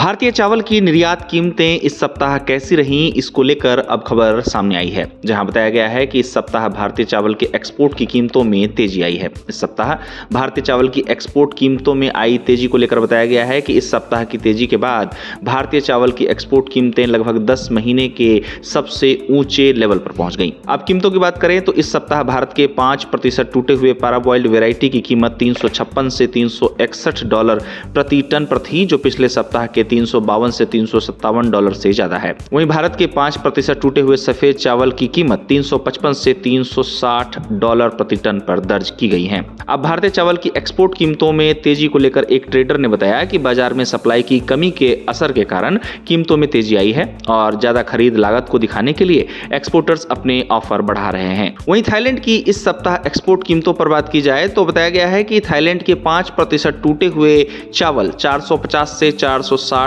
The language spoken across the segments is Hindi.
भारतीय चावल की निर्यात कीमतें इस सप्ताह कैसी रहीं, इसको लेकर अब खबर सामने आई है, जहां बताया गया है कि इस सप्ताह भारतीय चावल के एक्सपोर्ट की कीमतों में तेजी आई है। इस सप्ताह भारतीय चावल की एक्सपोर्ट कीमतों में आई तेजी को लेकर बताया गया है कि इस सप्ताह की तेजी के बाद भारतीय चावल की एक्सपोर्ट कीमतें लगभग 10 महीने के सबसे ऊंचे लेवल पर पहुंच गई। अब कीमतों की बात करें तो इस सप्ताह भारत के 5% टूटे हुए पैराबॉइल्ड वेराइटी की कीमत $356 से $361 प्रति टन पर थी, जो पिछले सप्ताह के $352 से $357 से ज्यादा है। वहीं भारत के 5% टूटे हुए सफेद चावल की कीमत $355 से $360 प्रति टन पर दर्ज की गई है। अब भारतीय चावल की एक्सपोर्ट कीमतों में तेजी को लेकर एक ट्रेडर ने बताया कि बाजार में सप्लाई की कमी के असर के कारण कीमतों में तेजी आई है और ज्यादा खरीद लागत को दिखाने के लिए एक्सपोर्टर्स अपने ऑफर बढ़ा रहे हैं। वहीं थाईलैंड की इस सप्ताह एक्सपोर्ट कीमतों पर बात की जाए तो बताया गया है कि थाईलैंड के 5% टूटे हुए चावल $450 से $460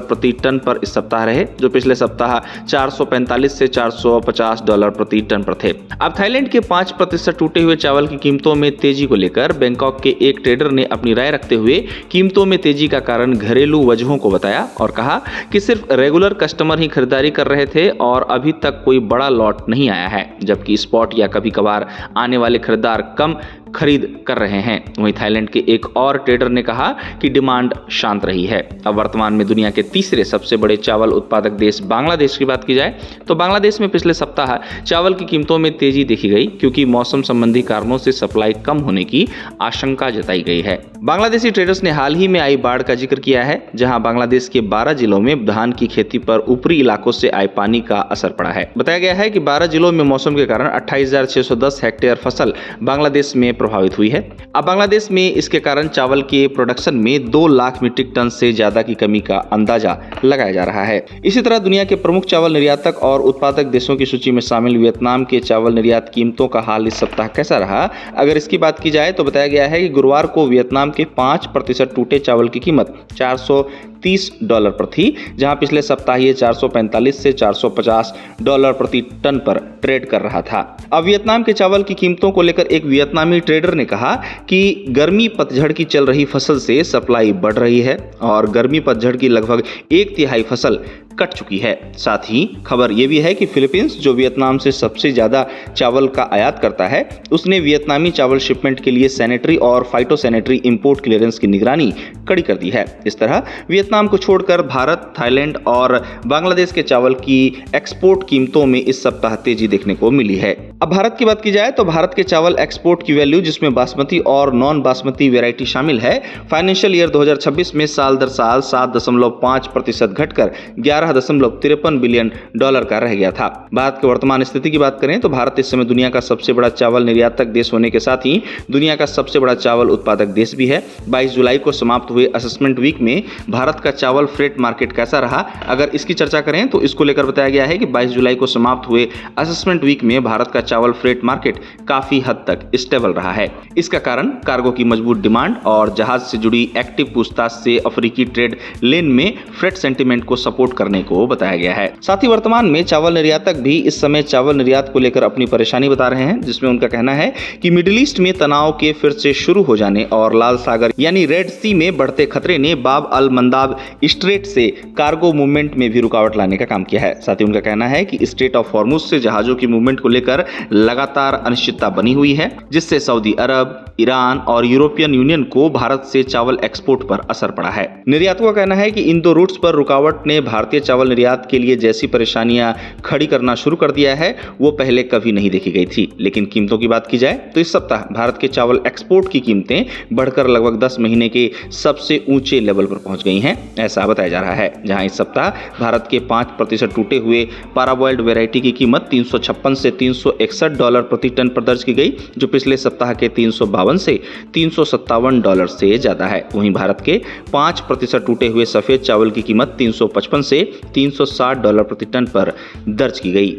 प्रति टन पर इस सप्ताह रहे, जो पिछले सप्ताह $445 से $450 प्रति टन पर थे। अब थाईलैंड के 5% टूटे हुए चावल की कीमतों में तेजी को लेकर बैंकॉक के एक ट्रेडर ने अपनी राय रखते हुए कीमतों में तेजी का कारण घरेलू वजहों को बताया और कहा कि सिर्फ रेगुलर कस्टमर ही खरीदारी कर रहे थे और अभी तक कोई बड़ा लॉट नहीं आया है, जबकि स्पॉट या कभी कभार आने वाले खरीदार कम खरीद कर रहे हैं। वहीं थाईलैंड के एक और ट्रेडर ने कहा कि डिमांड शांत रही है। अब वर्तमान में दुनिया के तीसरे सबसे बड़े चावल उत्पादक देश बांग्लादेश की बात की जाए तो बांग्लादेश में पिछले सप्ताह चावल की कीमतों में तेजी देखी गई, क्योंकि मौसम संबंधी कारणों से सप्लाई कम होने की आशंका जताई गई है। बांग्लादेशी ट्रेडर्स ने हाल ही में आई बाढ़ का जिक्र किया है, जहां बांग्लादेश के 12 जिलों में धान की खेती पर ऊपरी इलाकों से आए पानी का असर पड़ा है। बताया गया है कि 12 जिलों में मौसम के कारण 28,610 हेक्टेयर फसल बांग्लादेश में प्रभावित हुई है। अब बांग्लादेश में इसके कारण चावल के प्रोडक्शन में 2 लाख मीट्रिक टन से ज्यादा की कमी का अंदाजा लगाया जा रहा है। इसी तरह दुनिया के प्रमुख चावल निर्यातक और उत्पादक देशों की सूची में शामिल वियतनाम के चावल निर्यात कीमतों का हाल इस सप्ताह कैसा रहा, अगर इसकी बात की जाए तो बताया गया है कि गुरुवार को वियतनाम के 5% टूटे चावल की कीमत $430 पर थी, जहां पिछले सप्ताह ये $445 से $450 प्रति टन पर ट्रेड कर रहा था। अब वियतनाम के चावल की कीमतों को लेकर एक वियतनामी ट्रेडर ने कहा कि गर्मी पतझड़ की चल रही फसल से सप्लाई बढ़ रही है और गर्मी पतझड़ की लगभग 1/3 फसल कट चुकी है। साथ ही खबर यह भी है कि फिलीपींस, जो वियतनाम से सबसे ज्यादा चावल का आयात करता है, उसने वियतनामी चावल शिपमेंट के लिए सैनिटरी और फाइटोसैनिटरी इंपोर्ट क्लियरेंस की निगरानी कड़ी कर दी है। इस तरह वियतनाम को छोड़कर भारत, थाईलैंड और बांग्लादेश के चावल की एक्सपोर्ट कीमतों में इस सप्ताह तेजी देखने को मिली है। अब भारत की बात की जाए तो भारत के चावल एक्सपोर्ट की वैल्यू, जिसमें बासमती और नॉन बासमती वेराइटी शामिल है, फाइनेंशियल ईयर 2026 में साल दर साल 7.5% घटकर $11.53 बिलियन का रह गया था। भारत की वर्तमान स्थिति की बात करें तो भारत इस समय दुनिया का सबसे बड़ा चावल निर्यातक देश होने के साथ ही दुनिया का सबसे बड़ा चावल उत्पादक देश भी है। 22 जुलाई को समाप्त हुए असेसमेंट वीक में भारत का चावल फ्रेट मार्केट कैसा रहा, अगर इसकी चर्चा करें तो इसको लेकर बताया गया है कि 22 जुलाई को समाप्त हुए असेसमेंट वीक में भारत का चावल फ्रेट मार्केट काफी हद तक स्टेबल रहा है। इसका कारण कार्गो की मजबूत डिमांड और जहाज से जुड़ी एक्टिव पूछताछ से अफ्रीकी ट्रेड लेन में फ्रेट सेंटीमेंट को सपोर्ट करने को बताया गया है। साथ ही वर्तमान में चावल निर्यातक भी इस समय चावल निर्यात को लेकर अपनी परेशानी बता रहे हैं, जिसमें उनका कहना है कि मिडिल ईस्ट में तनाव के फिर से शुरू हो जाने और लाल सागर यानी रेड सी में बढ़ते खतरे ने बाब अल मंदाब स्ट्रेट से कार्गो मूवमेंट में भी रुकावट लाने का काम किया है। साथ ही उनका कहना है कि स्ट्रेट ऑफ हॉर्मुज से जहाजों की मूवमेंट को लेकर लगातार अनिश्चितता बनी हुई है, जिससे सऊदी अरब, ईरान और यूरोपियन यूनियन को भारत से चावल एक्सपोर्ट पर असर पड़ा है। निर्यातकों का कहना है कि इन 2 रूट्स पर रुकावट ने भारतीय चावल निर्यात के लिए जैसी परेशानियां खड़ी करना शुरू कर दिया है, वो पहले कभी नहीं देखी गई थी। लेकिन कीमतों की बात की जाए तो इस सप्ताह भारत के चावल एक्सपोर्ट की कीमतें बढ़कर लगभग 10 महीने के सबसे ऊंचे लेवल पर पहुंच गई हैं, ऐसा बताया जा रहा है। जहां इस सप्ताह भारत के 5% टूटे हुए पैराबॉइल्ड वेराइटी की कीमत $356 से $361 प्रति टन पर दर्ज की गई, जो पिछले सप्ताह के $352 से $357 से ज्यादा है। वहीं भारत के 5% टूटे हुए सफेद चावल की कीमत $355 से $360 प्रति टन पर दर्ज की गई।